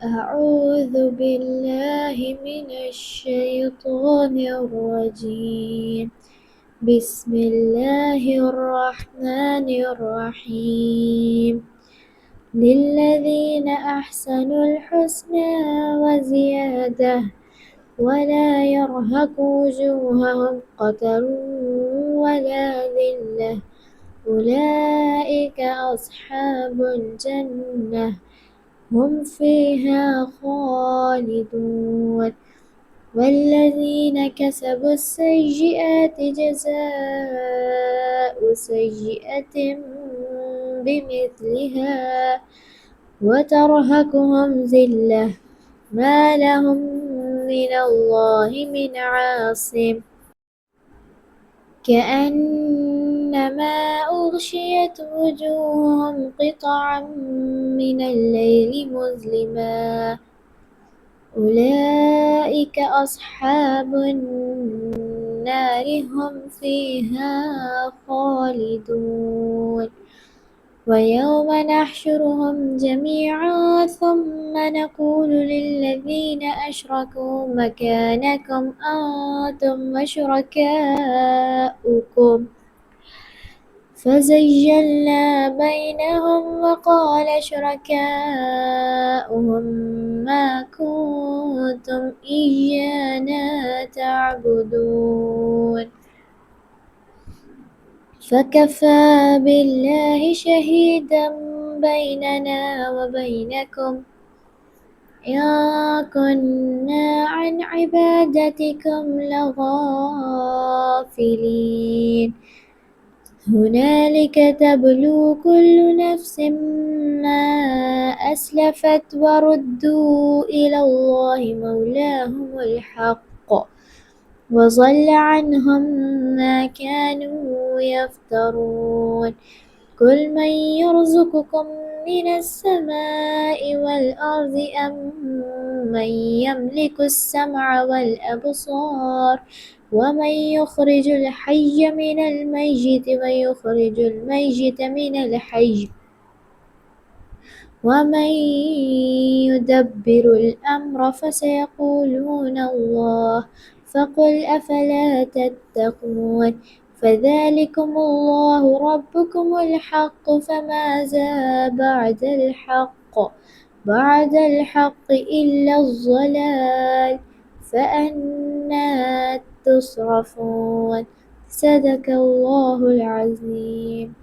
أعوذ بالله من الشيطان الرجيم. بسم الله الرحمن الرحيم. للذين أحسنوا الحسنى وزيادة ولا يرهق وجوههم قتر ولا ذلة أولئك أصحاب الجنة هم فيها خالدون. والذين كسبوا السيئات جزاء سيئة بمثلها وترهقهم ذلة ما لهم من الله من عاصم كأنما أغشيت وجوههم قطعا من الليل مظلما أولئك أصحاب النار هم فيها خالدون. ويوم نحشرهم جميعا ثم نقول للذين أشركوا مكانكم أنتم وشركاؤكم فزيّلنا بينهم وقال شركاؤهم ما كنتم إيانا تعبدون فكفى بالله شهيدا بيننا وبينكم إن كنا عن عبادتكم لغافلين هنالك تبلو كل نفس ما أسلفت وردوا إلى الله مولاهم الحق وضل عنهم ما كانوا يفترون قل من يرزقكم من السماء والأرض أم من يملك السمع والأبصار ومن يخرج الحي من الميت ويخرج الميت من الحي ومن يدبر الأمر فسيقولون الله فقل أفلا تتقون فذلكم الله ربكم الحق فماذا بعد الحق إلا الضلال فأنى تصرفون صدق الله العظيم.